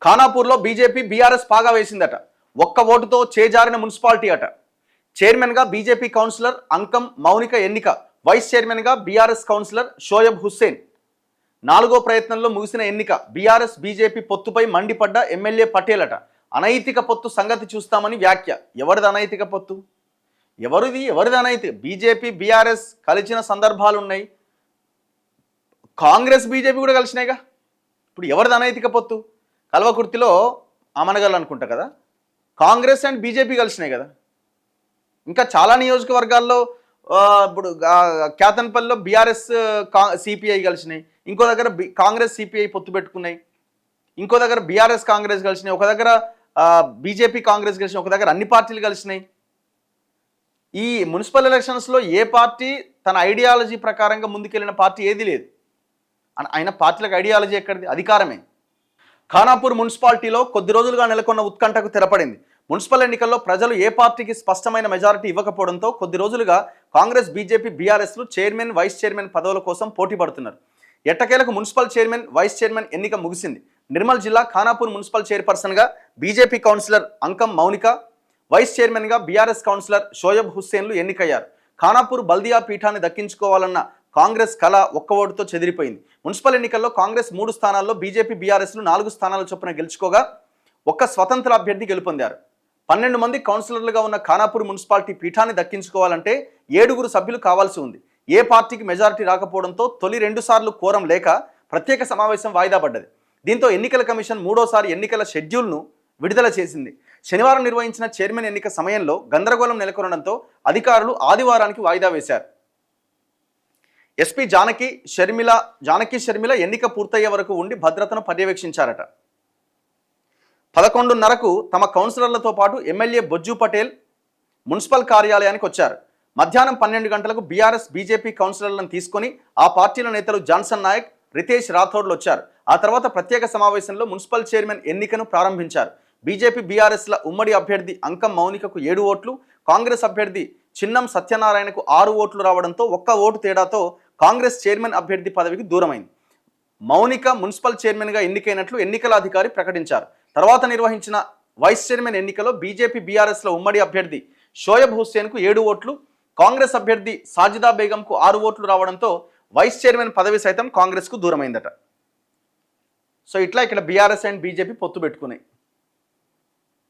ఖానాపూర్లో BJP BRS పాగా వేసిందట. ఒక్క ఓటుతో చేజారిన మున్సిపాలిటీ అట. చైర్మన్గా బీజేపీ కౌన్సిలర్ అంకం మౌనిక ఎన్నిక. వైస్ చైర్మన్గా బీఆర్ఎస్ కౌన్సిలర్ షోయబ్ హుస్సేన్. 4వ ప్రయత్నంలో ముగిసిన ఎన్నిక. బీఆర్ఎస్ బీజేపీ పొత్తుపై మండిపడ్డ ఎమ్మెల్యే పటేల్ అట. అనైతిక పొత్తు సంగతి చూస్తామని వ్యాఖ్య. ఎవరిది అనైతిక పొత్తు? ఎవరిది అనైతిక? బీజేపీ బీఆర్ఎస్ కలిసిన సందర్భాలు ఉన్నాయి. కాంగ్రెస్ బీజేపీ కూడా కలిసినాయిగా. ఇప్పుడు ఎవరిది అనైతిక పొత్తు? కల్వకుర్తిలో అమనగల్ అనుకుంటా కదా, కాంగ్రెస్ అండ్ బీజేపీ కలిసినాయి కదా. ఇంకా చాలా నియోజకవర్గాల్లో ఇప్పుడు కేతన్పల్లిలో బీఆర్ఎస్ సిపిఐ కలిసినాయి, ఇంకో దగ్గర కాంగ్రెస్ సిపిఐ పొత్తు పెట్టుకున్నాయి, ఇంకో దగ్గర బీఆర్ఎస్ కాంగ్రెస్ కలిసినాయి, ఒక దగ్గర బీజేపీ కాంగ్రెస్ కలిసినాయి, ఒక దగ్గర అన్ని పార్టీలు కలిసినాయి. ఈ మున్సిపల్ ఎలక్షన్స్లో ఏ పార్టీ తన ఐడియాలజీ ప్రకారంగా ముందుకెళ్ళిన పార్టీ ఏది లేదు. ఆయన పార్టీలకు ఐడియాలజీ ఎక్కడిది? అధికారమే. ఖానాపూర్ మున్సిపాలిటీలో కొద్ది రోజులుగా నెలకొన్న ఉత్కంఠకు తెరపడింది. మున్సిపల్ ఎన్నికల్లో ప్రజలు ఏ పార్టీకి స్పష్టమైన మెజారిటీ ఇవ్వకపోవడంతో కొద్ది రోజులుగా కాంగ్రెస్ బీజేపీ బీఆర్ఎస్లు చైర్మన్ వైస్ చైర్మన్ పదవుల కోసం పోటీ పడుతున్నారు. ఎట్టకేలకు మున్సిపల్ చైర్మన్ వైస్ చైర్మన్ ఎన్నిక ముగిసింది. నిర్మల్ జిల్లా ఖానాపూర్ మున్సిపల్ చైర్పర్సన్గా బీజేపీ కౌన్సిలర్ అంకం మౌనిక, వైస్ చైర్మన్గా బీఆర్ఎస్ కౌన్సిలర్ షోయబ్ హుస్సేన్లు ఎన్నికయ్యారు. ఖానాపూర్ బల్దియా పీఠాన్ని దక్కించుకోవాలన్న కాంగ్రెస్ కళ ఒక్క ఓటుతో చెదిరిపోయింది. మున్సిపల్ ఎన్నికల్లో కాంగ్రెస్ 3 స్థానాల్లో, బీజేపీ బీఆర్ఎస్లు 4 స్థానాల చొప్పున గెలుచుకోగా ఒక్క స్వతంత్ర అభ్యర్థి గెలుపొందారు. 12 మంది కౌన్సిలర్లుగా ఉన్న ఖానాపూర్ మున్సిపాలిటీ పీఠాన్ని దక్కించుకోవాలంటే 7 సభ్యులు కావాల్సి ఉంది. ఏ పార్టీకి మెజారిటీ రాకపోవడంతో తొలి 2 సార్లు కోరం లేక ప్రత్యేక సమావేశం వాయిదా పడ్డది. దీంతో ఎన్నికల కమిషన్ 3వసారి ఎన్నికల షెడ్యూల్ను విడుదల చేసింది. శనివారం నిర్వహించిన చైర్మన్ ఎన్నిక సమయంలో గందరగోళం నెలకొనడంతో అధికారులు ఆదివారానికి వాయిదా వేశారు. ఎస్పీ జానకి షర్మిల ఎన్నిక పూర్తయ్యే వరకు ఉండి భద్రతను పర్యవేక్షించారట. 11:30కు తమ కౌన్సిలర్లతో పాటు ఎమ్మెల్యే బొజ్జు పటేల్ మున్సిపల్ కార్యాలయానికి వచ్చారు. మధ్యాహ్నం 12 గంటలకు బీఆర్ఎస్ బీజేపీ కౌన్సిలర్లను తీసుకొని ఆ పార్టీల నేతలు జాన్సన్ నాయక్, రితేష్ రాథోడ్లు వచ్చారు. ఆ తర్వాత ప్రత్యేక సమావేశంలో మున్సిపల్ చైర్మన్ ఎన్నికను ప్రారంభించారు. బీజేపీ బీఆర్ఎస్ల ఉమ్మడి అభ్యర్థి అంకం మౌనికకు 7 ఓట్లు, కాంగ్రెస్ అభ్యర్థి చిన్నం సత్యనారాయణకు 6 ఓట్లు రావడంతో ఒక్క ఓటు తేడాతో కాంగ్రెస్ చైర్మన్ అభ్యర్థి పదవికి దూరమైంది. మౌనిక మున్సిపల్ చైర్మన్గా ఎన్నికైనట్లు ఎన్నికల అధికారి ప్రకటించారు. తర్వాత నిర్వహించిన వైస్ చైర్మన్ ఎన్నికలో బీజేపీ బీఆర్ఎస్ల ఉమ్మడి అభ్యర్థి షోయబ్ హుస్సేన్కు 7 ఓట్లు, కాంగ్రెస్ అభ్యర్థి సాజిదా బేగంకు 6 ఓట్లు రావడంతో వైస్ చైర్మన్ పదవి సైతం కాంగ్రెస్కు దూరమైందట. సో ఇట్లా ఇక్కడ బీఆర్ఎస్ అండ్ బీజేపీ పొత్తు పెట్టుకున్నాయి.